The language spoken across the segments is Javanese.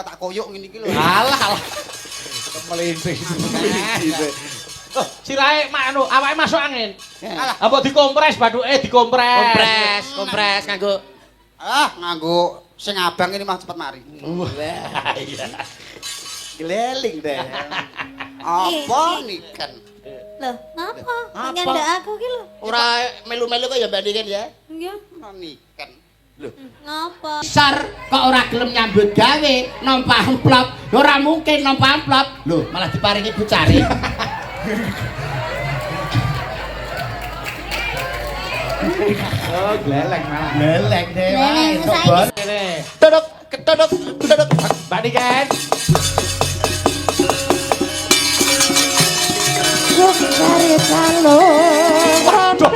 Tak koyok ngene iki lho. Alah. Melinting. Oh, sirahe mak anu, awake masuk angin. Alah, apa dikompres bathuke dikompres. Kompres nganggo Nganggo sing abang ini mah cepet mari. Wah, iya. Geleling deh. Apa niken? Loh, ngapa? Nyandak aku ki lho. ora melu-melu kok ya Mbak Niken ya. Iya. Niken. Ngapa? Sar kok ora gelem nyambut gawe nampa amplop. Ora mungkin nampa amplop. Lho, malah diparingi bucare. Oh, gleleng malah. Lelek deh. Leleng saiki. Duduk, duduk, duduk. Mbak Niken. Cari calo. Waduh,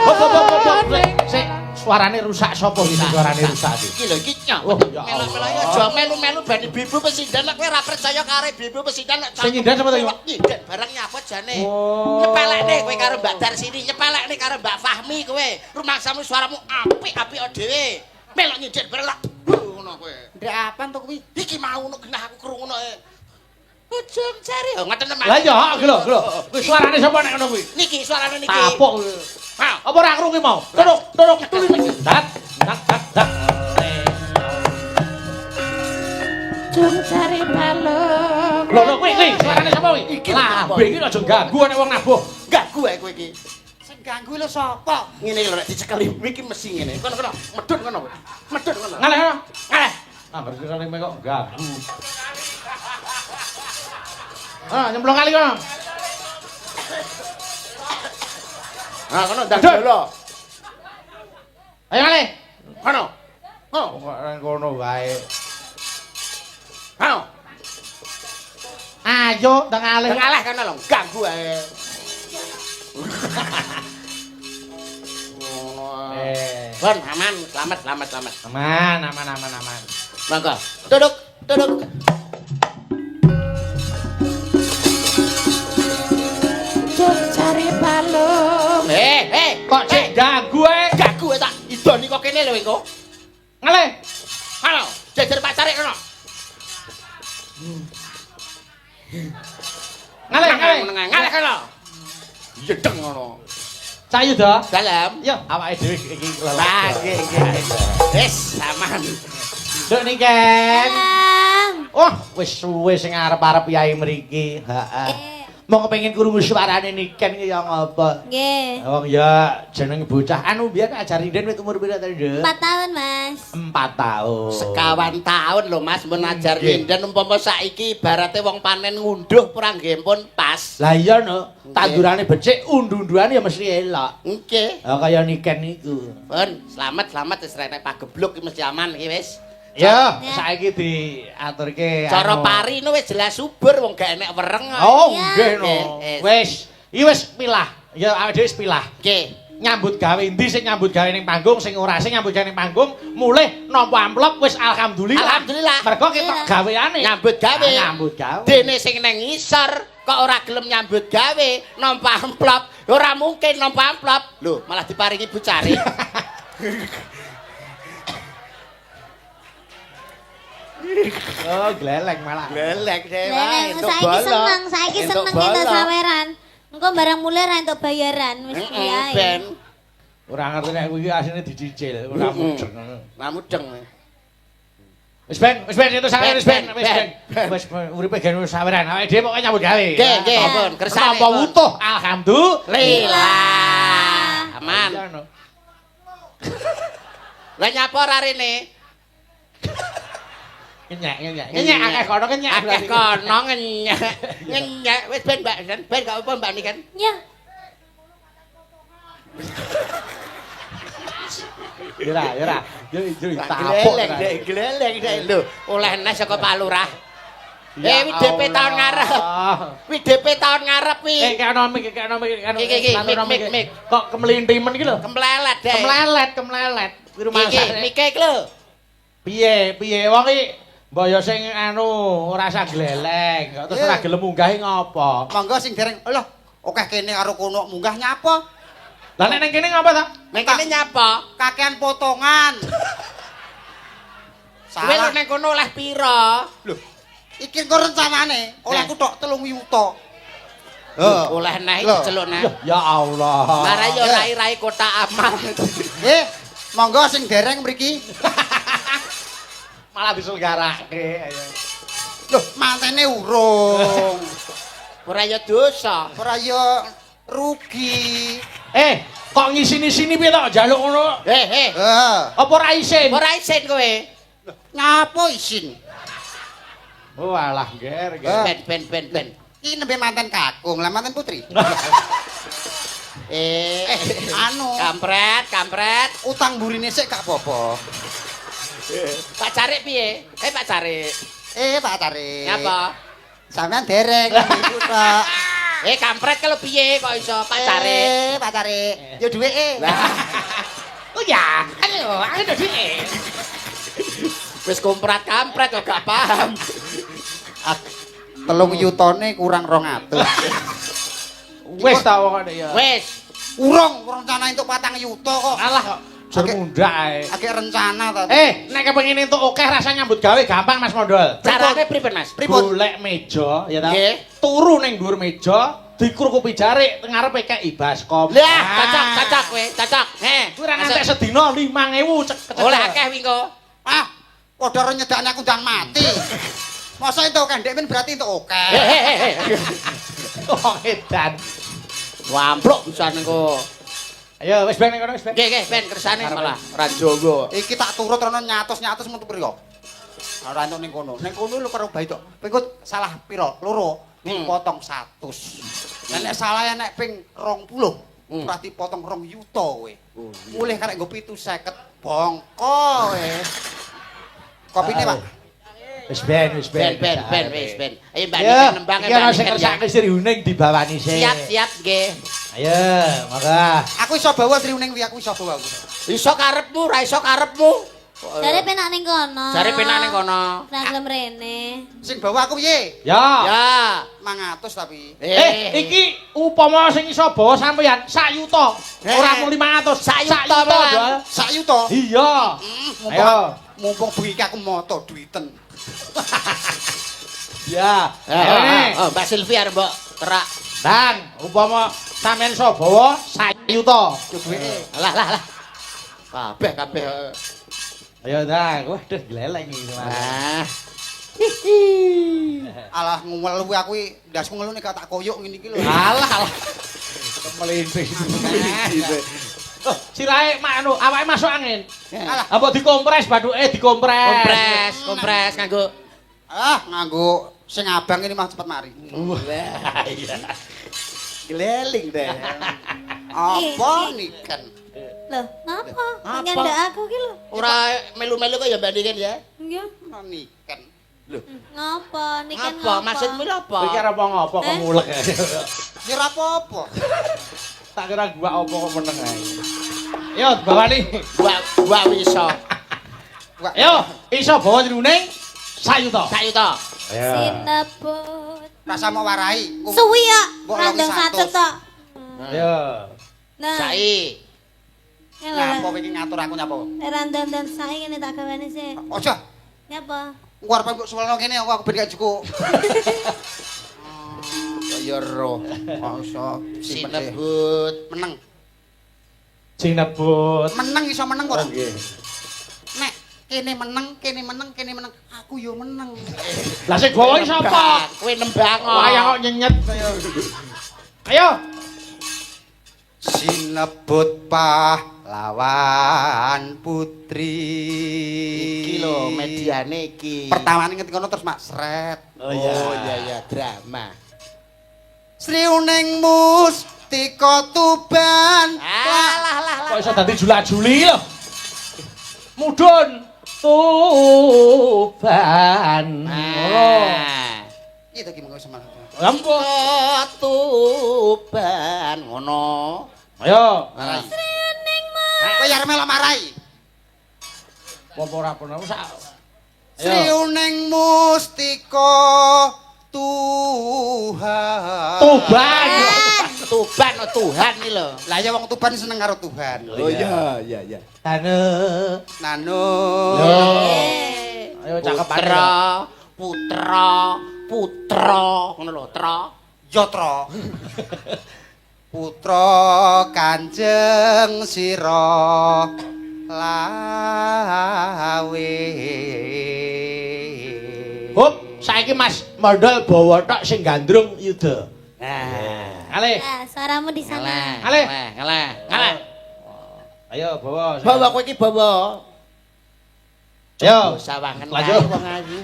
sik suarane rusak sapa iki suarane rusak iki? Iki lho iki nyok. Oh, ya Melu-melu ya aja melu-melu bani bibu presiden nek kowe ora percaya karo bibu presiden nek Sing nyindan sapa to iki? Nyindan barang nyapot jane. Oh. Nyepelekne kowe karo Mbak Darsini, nyepelekne karo Mbak Fahmi kowe. Rumangsamu suaramu apik-apik dhewe. Melok nyindan barang lak ngono kowe. Ndek apaan to kuwi? Iki mau ngono genah aku krungu Ujung jari. Oh, ngoten teman. Lah ya, iki lho. Kuwi suarane sapa nek ngono kuwi? Niki suarane niki. Tapuk. Ha, Apa ora krungu mau? Duduk tuli. Dat. Jung cari balung. Lho kuwi suarane sapa kuwi? Lambe iki aja ganggu nek wong nabuh. ganggu ae kowe iki. Sing ganggu lho sapa? Ngene lho nek dicekeli iki mesti ngene. Kono medhun kono. Medhun kono. Ngaleh. Angger sekali kok ganggu. Nyemplung kali kono. Kono ndang dolo. Ayo kali. Kono. Kono wae. Kono. Ayo ndang alih. Ndang alih kono lho, ganggu ae. Bon, aman, selamat. Aman. Monggo. Duduk. Jung cari balung. Kok cek ganggu ae? Ganggu tak idoni kok kene lho engko. Ngalih. Halo, jejer pacare kono. Ngalih kono. Yedeng ngono. Cayu to? Dalam. Yo, awake dhewe iki Lah, nggih. Wis, aman. Duk Niken. Bang. Oh, wis suwe sing arep-arep yai mriki. Heeh. Mau kepengin krungu suarane Niken iki ya ngapa? Nggih. Wong ya jeneng bocah anu biyen ajari den wis umur pira to, Nduk? 4 tahun, Mas. 4 tahun. Sekawan tahun lho Mas mun ajar nyinden umpama saiki ibarate wong panen ngunduh prangge pun pas. Lah iya no, tandurane becik, undu-unduane ya mesti elok. Nggih. Kaya Niken niku. Pun, selamat wis renek pagebluk iki mesti aman iki wis. Ya, saiki diaturke Cara pari no wis jelas subur wong gak enek wereng. Oh, Ya. nggih no. Wis, iki wis pilah. Ya awake dhewe wis pilah. Nggih. Nyambut gawe endi sing nyambut gawe ning panggung, sing ora sing nyambut gawe ning panggung, mulih nampa amplop wis alhamdulillah. Alhamdulillah. Mergo ketok gaweane. Nyambut gawe. Nyambut gawe. Dene sing nang ngisor kok ora gelem nyambut gawe nampa amplop. Ora mungkin nampa amplop. Lho, malah diparingi bucare. Oh, gleleng malah. Lelek deh, Leleng, saiki seneng kita saweran. Engko barang mulai ra entuk bayaran wis kuwi ae. Ben, Ora ngerti nek kuwi asline dicicil, ora mudeng. ora mudeng. Wis ben itu saweran wis ben. Wis uripe gen wis saweran. Awake dhewe pokoke nyambut gawe. Nggih, pun kersane. Nampa utuh, alhamdulillah. Aman. Lah nyapa ora rene? Ngenyek akeh kono ngenyek. Akeh kono ngenyek. Wis ben Mbak, ben gak apa Mbak Niken. Ya. Ya. Yo Gleleng dek lho. Oleh nes saka Pak Lurah. Wi DP tahun ngarep. Wi DP tahun ngarep wi. Kene mik. Kok kemlintimen iki lho. Kemplelet dek. Kemlelet. Kuwi rumah Iki mike iki lho. Piye wong iki mbaya sing ora usah gleleng. Kok terus ora gelem munggah ngopo? Monggo sing dereng. Lho, akeh kene karo kono munggah nyapa? Lah nek ning kene ngapa ta? Ning kene nyapa? Kakean potongan. Kowe lho ning kono oleh pira? Lho, iki kok rencanane olehku tok 3 yuta. Oleh neh Lho. diceluk neh. Ya Allah. Mare yo rai-rai kota amal. Monggo sing dereng mriki. Malah diselgarake. Lho, mantene urung. Ora ya dosa. Ora ya rugi. Kok ngisini-sini piye to njaluk ngono? Apa ora isin? Ora isin kowe. Ngapa isin? Oh alah, ger. Ben. Iki nembe mantan kakung, lah mantan putri. Kampret. Utang burine sik gak apa-apa. Pak Carik piye? Pak Carik. Pak Tarik. Ngapa? Sampeyan dereng iku tok. Kampret kalau piye kok iso Pak Carik? Pak Tarik. Yo duweke. Oh ya, ayo duweke. Wis komprat kampret kok gak paham. 3 yutane kurang 200. Wis ta wong ya. Wis. Urung rencana entuk 4 yuta kok. Alah kok jur mundak ae. Akeh rencana to. Nek kepengin entuk akeh rasa nyambut gawe gampang Mas Mondol. Carane pripun Mas? Golek meja ya ta. Nggih. Turu ning dhuwur meja, dikrukupi jarik teng ngarepe kei baskom. Lah, cocok kowe, cocok. Kuwi ora ngantek sedina 5.000 cek. Oleh akeh wingko. Padha ora nyedakne aku ndang mati. Masa entuk kendek men berarti entuk akeh. Oh edan. Wampluk bisa engko. Ayo wis ben ning kono wis ben. Nggih, ben kersane malah ora jogo. Iki tak turut rono nyatus metu priyo. Ora entuk ning kono. Ning kono lho karo bayi tok. Pengko salah pira? Loro. Dipotong 100. Lah nek salah nek ping 20. Ora dipotong 2 yuta kowe. Mulih karek nggo 750 bongko kowe. Kopine, Pak. Wis ben. Wis ben. Ayo mbak nembang Iki ana sing kersake Sri Huning dibawani sik. Siap nggih. Ayo, maka. Aku iso bawa Sri Uning kuwi aku iso bawa. Iso karepmu, ra iso karepmu. Jare penak ning kono. Ra gelem rene. Sing bawa aku piye? Ya. 500 tapi. Iki upama sing iso bawa sampeyan 1 yuta. Ora mung 500, 1 yuta. 1 yuta. Iya. Ayo. Mumpung bengi iki aku moto duiten. Ya. Ayo. Mbak Silvi arep mbok terak. Dan upama sampeyan iso bawa 1 yuta. Duweke. Lah. Kabeh. Ayo dah, waduh gleleng iki Mas. Alah ngumel kuwi aku ndasku ngelu nek tak koyok ngene iki lho. Alah. Melinting. Sirahe awake masuk angin. Alah, Apa dikompres bathuke dikompres. Kompres nganggo. Nganggo sing abang ini mah cepet mari. Wah, iya. Geleling deh. Apa niken? Loh, napa? Nyendak aku ki lho. Ora melu-melu kok ya bandingin ya. Nggih. Niken. Ngapa? Niken Apa maksudmu lho apa? Iki ora apa-apa kok mulek. Ya ora apa-apa. Tak kira gua apa kok meneng ae. Yo bawani. Gua iso. Yo, iso bawa jroning 1 yuta. 1 yuta. Sinebut. Rasa mau warai. Suwi ya. Mbok Randang 100 tok. Yo. Nah, Sai. Nyapa iki ngatur aku nyapa? randang dan sae ngene tak gawane sih. Ojo. Nyapa? Engko arep mbok suwelno kene aku ben gak cukup. Ya roh. Masa Sinebut. meneng. Sinebut. Meneng iso meneng kok. Nggih. Nek kene meneng. Aku yo meneng. Lah sing gawa iki sapa? Kowe nembang. Wayah kok nyenyet. Ayo. Sinebut pahlawan putri. Iki lho mediane iki. Pertamane ngerti kono terus mak sret. Oh iya drama. Sri Uning Mustika Tuban. Lah. Kok iso dadi julak-juli lho. mudhun Tuban. Iki to ki mengko semangat. Ampun. Tuban ngono. Ayo. Kowe arep melok marai. Apa ora pernah sak. Sriuning mustika Tuhan. Tuban. Tuban no Tuhan iki lho. Lah ya wong Tuban seneng karo Tuhan. Oh iya, iya, iya. Tane. Nano. Ayo cakep putra ngono lho, tra. Yatra. Putra Kanjeng Sira lawe. Hop, saiki Mas modal bawa tok sing gandrung yuda. Nah, kalih. Ya, suaramu di sana. Ngalah. Ayo bawa. Bawa kowe iki bawa. Ayo. Sawangen Lanjut. wong ayu.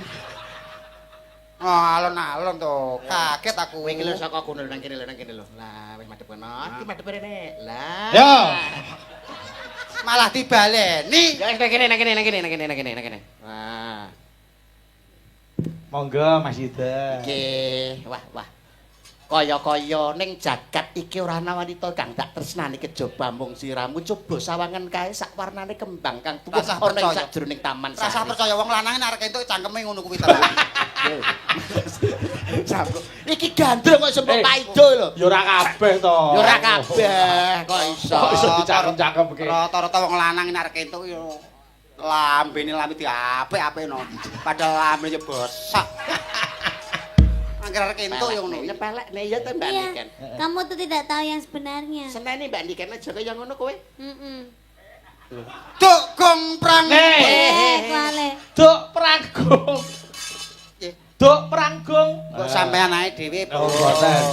Oh, alon-alon to. Kaget aku. Kowe iki lho saka kono nang kene lho. Lah, wis madhep kono. Iki madhep rene. Lah. Yo. Malah dibaleni. Ya wis nang kene. Wah. Monggo Mas Yuda. Nggih. Wah. Kaya-kaya ning jagat iki ora ana wanita kang tak tresnani kejaba mung siramu. Coba sawangan kae sak warnane kembang kang tuwuh Rasah ana ing percaya. sajroning taman Rasa sari. percaya wong lanang arek entuk cangkeme ngono kuwi terus. Sampun. Iki gandrung kok sempok paido lho. Ya ora kabeh to. Ya ora kabeh kok iso. Kok iso dicakep-cakep iki. Rata-rata wong lanang arek entuk yo lambene lambe diapik-apikno. Padahal lambene bosak. Angger arek entuk yo ngono. Nyepelekne ya ta Mbak Iya, Niken. kamu tuh tidak tahu yang sebenarnya. Senene Mbak Niken aja kaya ngono kowe. Duk gong prang. Kuale. Duk pranggung. Duk pranggung. Kok sampean ae dhewe. Oh, mboten.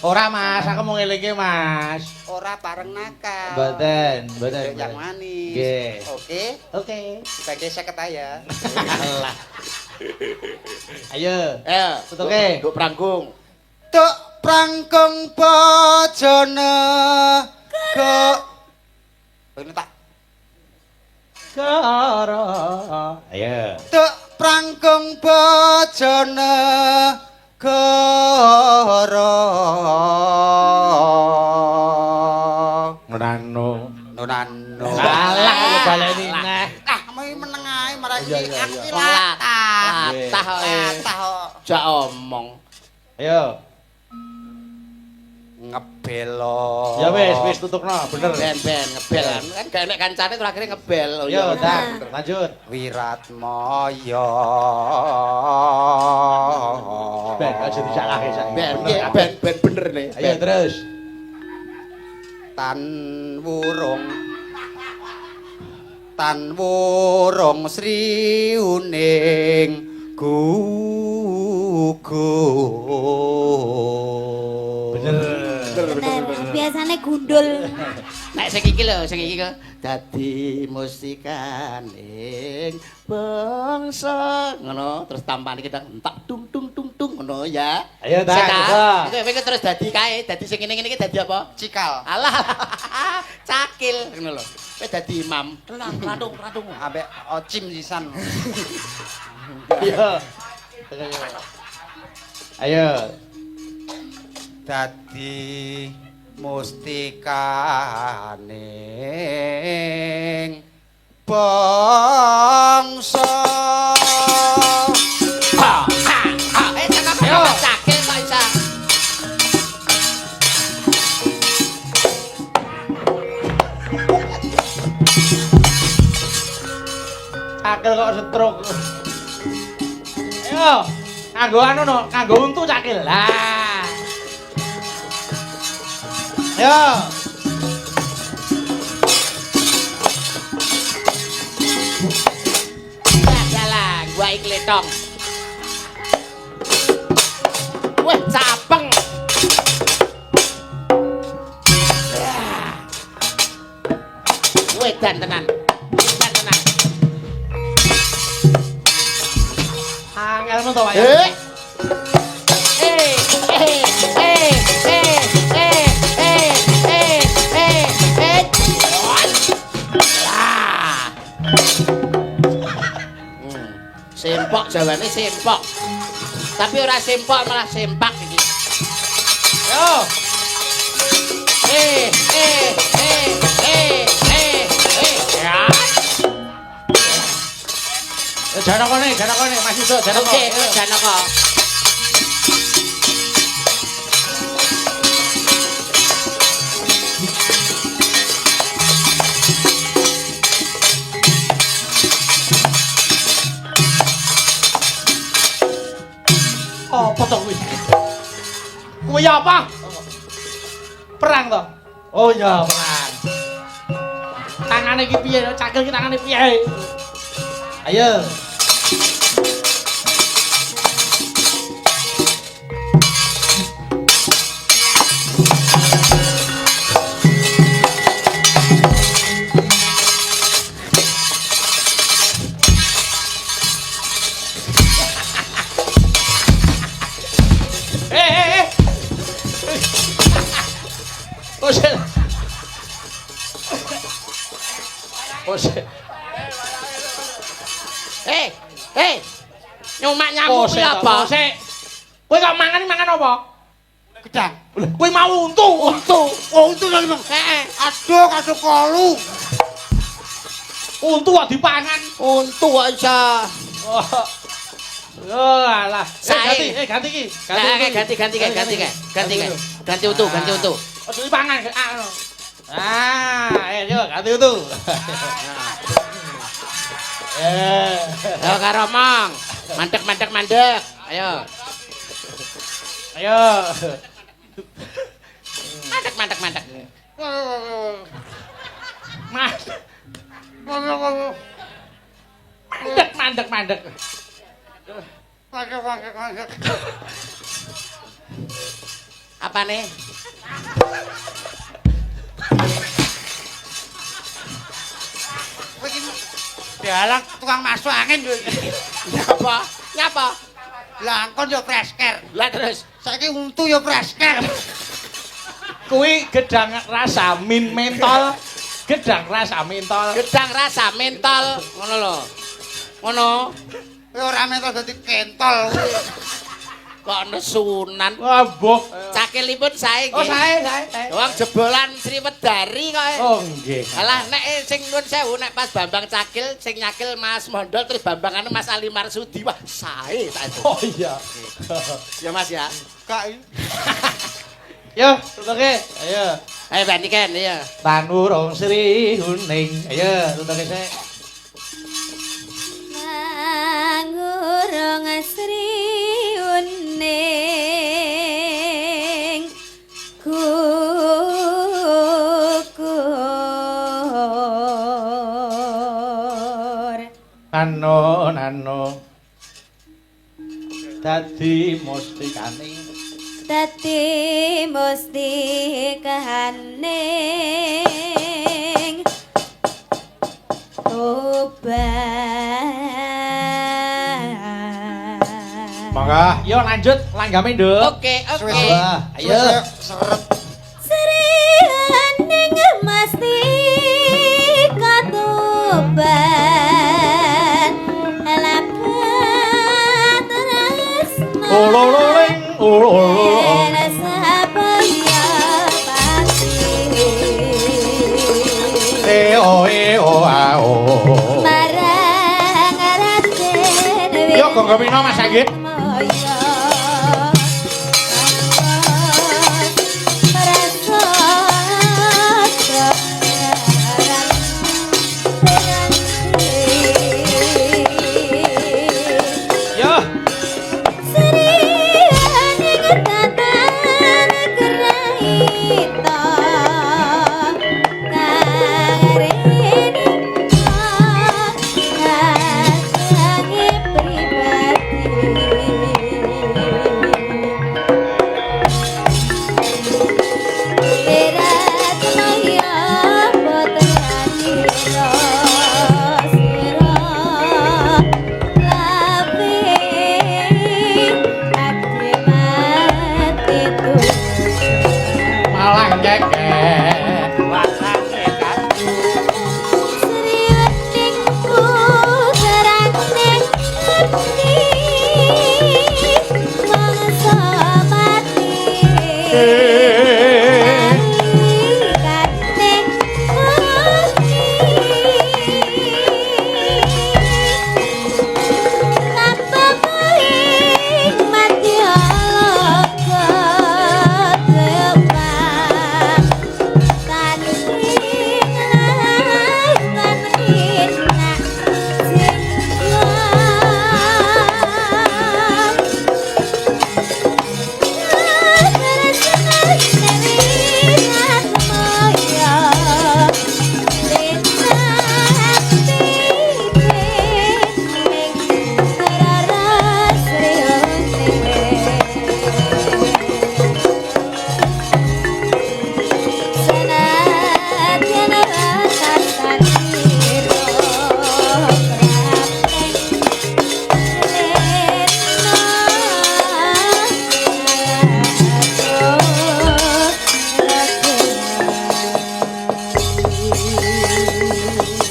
Ora Mas, aku mau ngelingi Mas. Ora bareng nakal. Mboten. Yang manis. Nggih. Oke. Sebagai sekretari ya. Allah. Ayo. Tutuke. Nduk pranggung. Duk pranggung bojone ke ini tak Karo. Ayo. Duk pranggung bojone karo Nunano. Salah aku baleni neh. Ah, meneng ae marang Iya, iki iya, aku iya. latah. Latah kok. Latah kok. Jak omong. Ayo. Ngebelo. Ya wis tutukno, bener. Ben ngebel kan gak enek kancane terus akhire ngebel. Oh Yo, iya. dah, lanjut. Wiratmaya. Ben aja disalahke sak. Ben bener nih. Ayo terus. Tan wurung sriuning gugur. Bener. Bener, biasanya gundul. Nek sing iki kok dadi musikaning bangsa ngono terus tampane kita entak dung ngono ya. Ayo dah. Kowe terus dadi kae, dadi sing ngene iki dadi apa? Cikal. Alah. Cakil ngono lho. Kowe dadi imam. Tenang, radung. Ambek ocim sisan. Ayo. Ayo. Dadi mustikaning bangsa. Cakil kok isa. Cakil kok setruk. Ayo. Nganggo anu no, nganggo untu cakil. Lah. Ayo. Jalan, gua iki letong. Wah, capeng. Wedan tenan. Angel men to, Pak. Jawane sempok. Tapi ora sempok malah sempak iki. Yo. Eh. Ya. Janaka nih, Mas Yudo, Janaka. Oke, Janaka. Apa to kuwi? Kuwi apa? Perang to? Oh iya, perang. Tangane iki piye? Cakil iki tangane piye? Ayo. Nyumak nyamuk kuwi apa? Kowe kok mangan apa? Gedang. Kowe mau untu. Oh, untu lho, Bang. Heeh. Aduh, kaduk kolu. Untu kok dipangan. Untu kok iso. Oh, alah. Sae. Ganti iki. Ganti untu. Ojo dipangan. Ayo ganti untu. Ayo karo mong. Mandek. Ayo. Mandek. Mandek. Apa nih? Dalang tukang masuk angin lho. Nyapa? Langkon yo fresker. Lah terus Saiki untu yo fresker. Kuwi gedang rasa mentol. Gedang rasa mentol. Ngono lho. Ngono. Kowe ora mentol dadi kentol kuwi. Kok nesunan. Wah, mbok. Cakilipun sae nggih. Oh, sae. Wong jebolan Sri Wedari kok. Oh, nggih. Alah nek sing nuwun sewu nek pas Bambang Cakil sing nyakil Mas Mondol terus Bambangane Mas Ali Marsudi. Wah, sae ta itu. Oh iya. Ya Mas ya. Kak Yo, tutuke. Ayo. Ayo bandikan ya. Tanurung Sri Huning. Ayo, tutuke sik. Ngurung Sri Uning kukur Nano dadi mustikaning Monggo, yo lanjut langgame, Nduk. Oke. Ayo. seret. Sri Uning mesti katuban lapat tresno Ulululing, ululu. Sabaya pati Ao. marang Raden Yo gonggo pino Mas Anggit. Moyo Yo.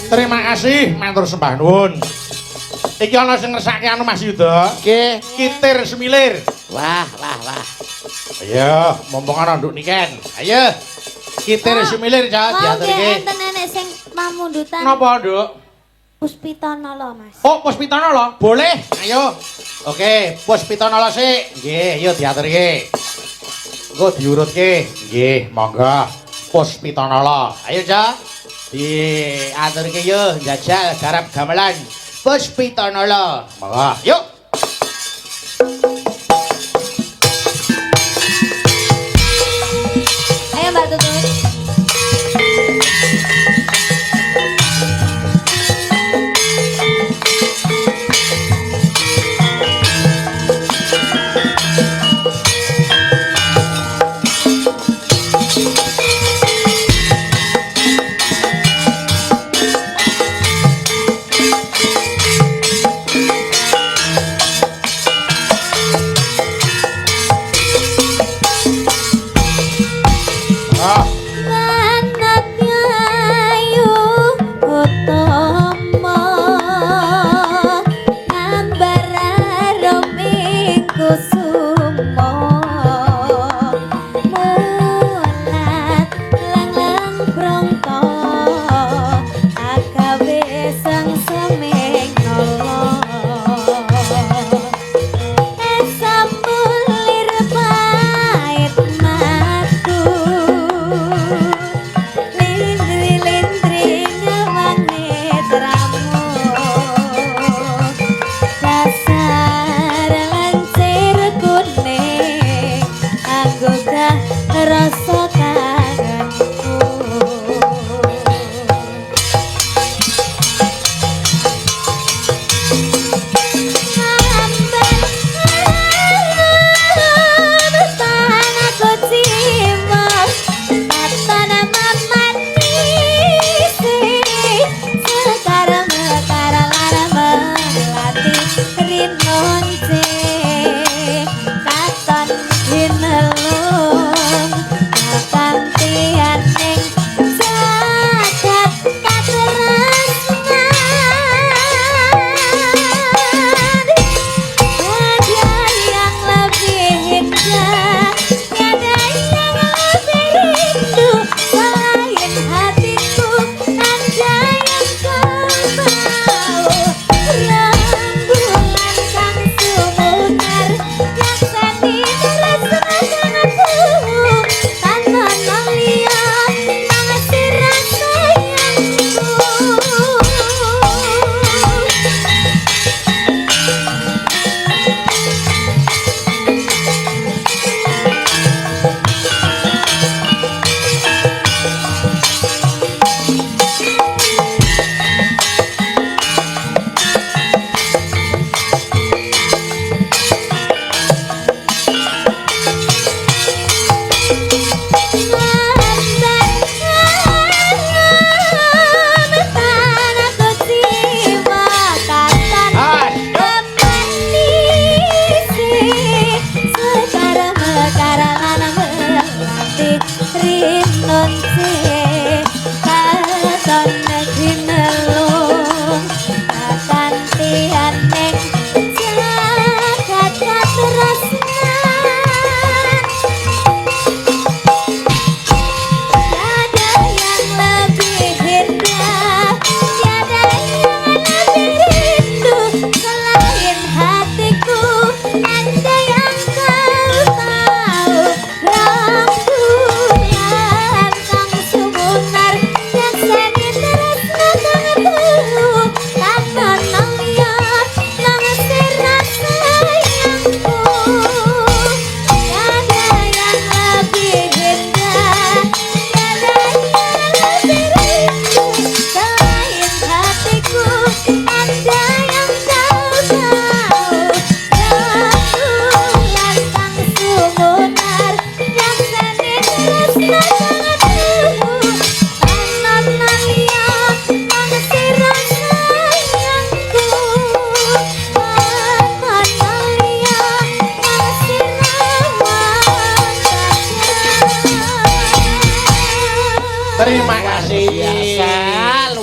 Terima kasih, matur sembah nuwun. Iki ana sing ngersake anu Mas Yuda. Nggih. Kitir semilir. Wah. Ayo, mumpung ana nduk niken. Ayo. Kitir semilir ja Mau diaturke. nggih enten nenek sing pamundutan. Napa, Nduk? Puspitanala, Mas. Oh, Puspitanala. Boleh. Ayo. Oke, Puspitanala sik. Nggih, ayo diaturke. Engko diurutke. Nggih, monggo. Puspitanala. Ayo, Ja. Diaturke yo njajal garap gamelan. Puspitanala. Monggo. Yuk. Ayo Mbak Tutut. Ah. Anaknya ayu utama ngambar roming kusuma mulat lang-lang prangka agawe sang semeng nolo esamulir pait matu lindri-lindri ngewang netramu dasar lancir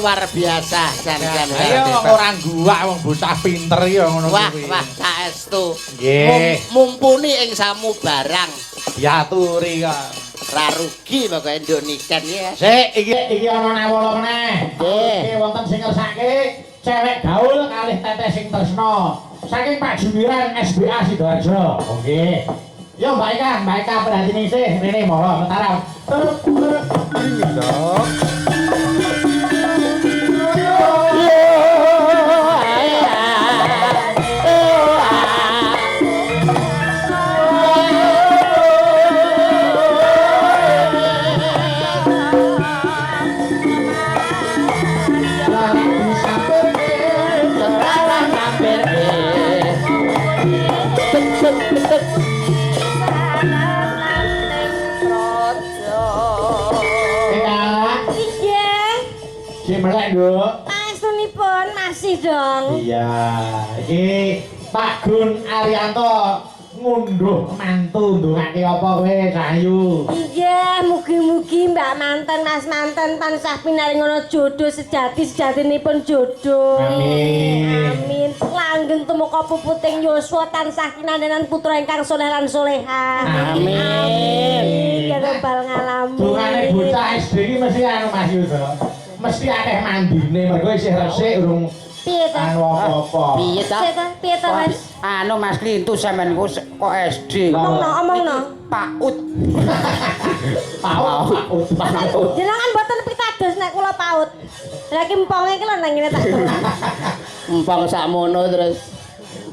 luar biasa jan-jan. Ayo wong ora guwak wong bocah pinter ya ngono Wah, kuwi. wah, saestu. Nggih. Mumpuni ing samu barang. Diaturi kok. Ra rugi pokoke Indoniken ya. Sik, iki ana nawala meneh. Nggih. Iki wonten sing ngersake cewek gaul kalih teteh sing tresno. Saking Pak Jumiran SBA Sidoarjo. Nggih. Yo Mbak Eka perhatine sih. Rene monggo Mataram. Si melek, Nduk. Pangestunipun masih dong. Iya, iki Pak Gun Arianto ngunduh mantu ndongake apa kowe Cahayu. Iya, mugi-mugi Mbak Manten, Mas Manten tansah pinaringono jodoh sejati-sejatinipun jodoh. Amin. Amin. Langgeng tumeka puputing yuswa tansah kinandenan putra ingkang saleh lan salehah. Amin. Amin. Ya robbal ngalamin. Dungane bocah SD iki mesti anu Mas Yudo. Mesti akeh mandine mergo isih resik urung Piye ta? anu apa-apa. Piye ta? Piye ta, Mas? Anu Mas Klintu sampean kok SD. Omongno. Paut. Paut. Jenengan mboten pitados nek kula paut. Lah iki emponge iki lho nang ngene tak. Empang sakmono terus.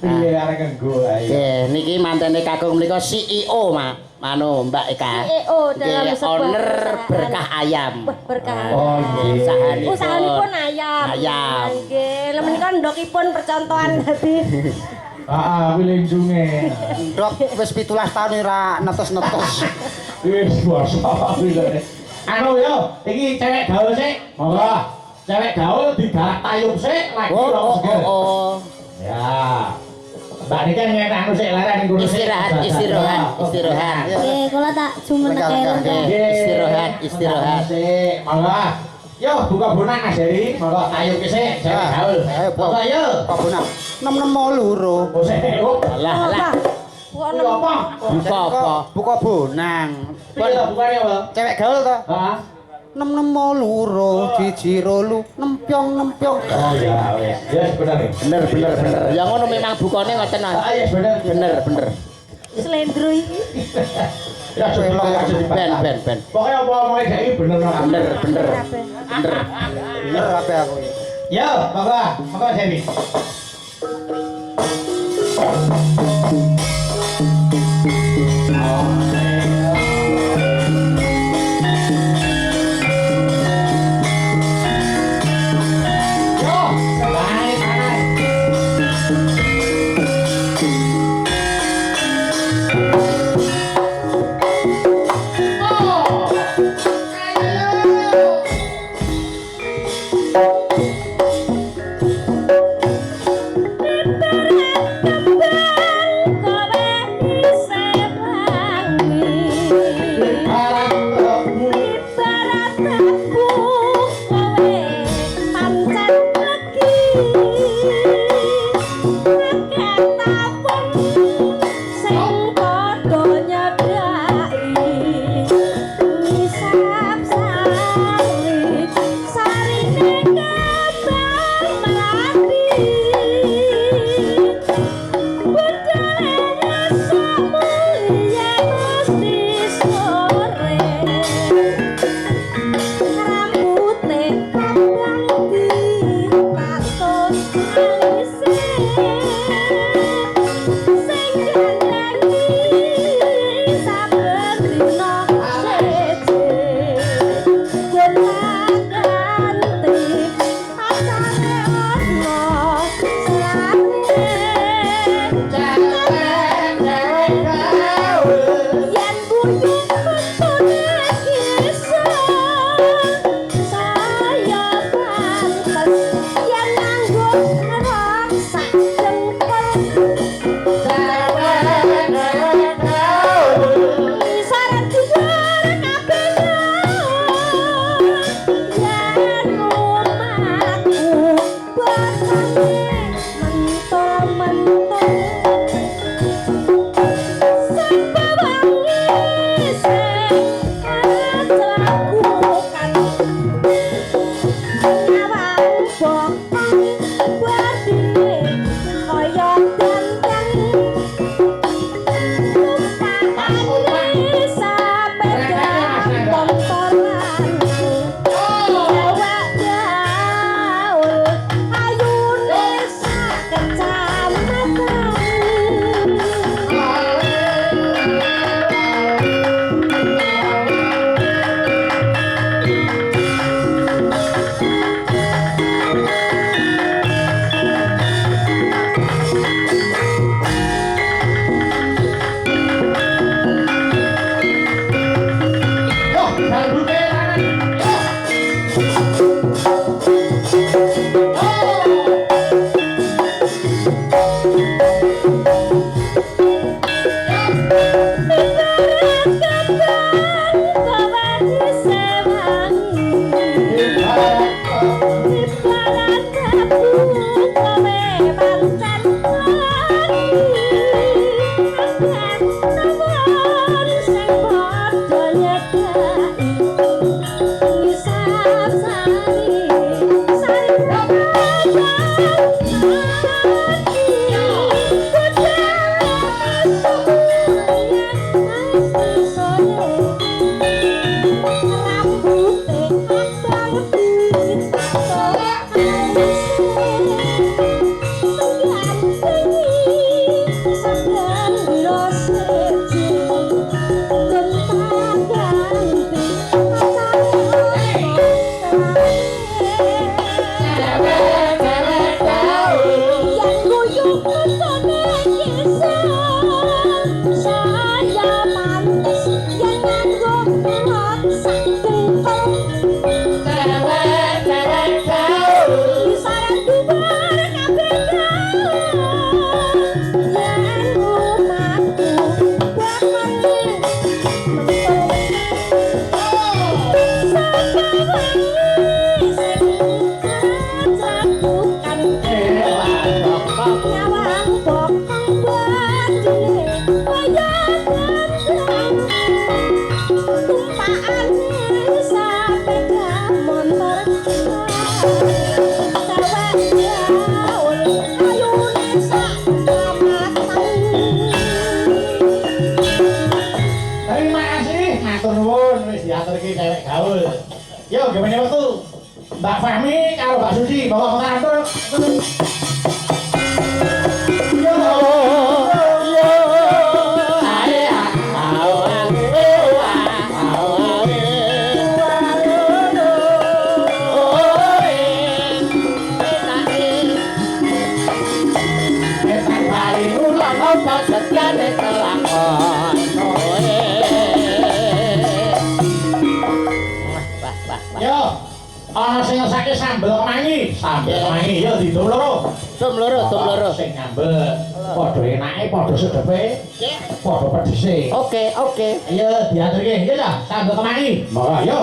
Piye arek nggo ae. Nggih, niki mantene kakung menika CEO, Manu Mbak Eka. CEO dalam Nggih, sebuah owner perusahaan. Berkah Ayam. Wah, Berkah. Oh, nggih. Usahanipun ayam. Ayam. Nggih, lha menika ndokipun percontohan dadi Heeh, kuwi lenjunge. Dok wis 17 tahun ora netes-netes. Wis basa kuwi lho. Anu yo, iki cewek gaul sik. Monggo. Cewek gaul digarak tayub sik lagi Oh. Ya. Mbak Nika nyek anu sik leren ning kono sik. Istirahat. nggih kula tak jumeneng Nggih. Istirahat. Sik, monggo. Yo, buka bonak Mas Heri. Monggo tayub ki sik cewek gaul. Ayo, Bu. Monggo yo. Kok benar? 6 loro. Oh sik. Lah. Kuwi apa? Buka apa? Buka bonang. Piye to bukane, Pak? Cewek gaul to? Hah? 6 loro, jiji rolu, nempyong. Oh ya wis. Yes bener. Bener. Ya ngono memang bukane ngoten, Mas. Ah yes bener. Bener. Slendro iki. Ya sebelum Ben. Pokoknya apa-apa iki bener. Bener. Bener apa aku iki? Yo, monggo Heri. Yo, gimana waktu? Mbak Fahmi karo Mbak Susi bawa mengantur. Yo, yo, ae Yo, ana sing ngesake sambel kemangi. Sambel kemangi yo didum loro. Dum loro. Sing nyambel padha enake, padha sedepe, padha pedese. Oke. Ayo diaturke, yo ta, sambel kemangi. Monggo, yo.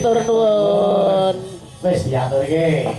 Matur nuwun. Wis diaturke.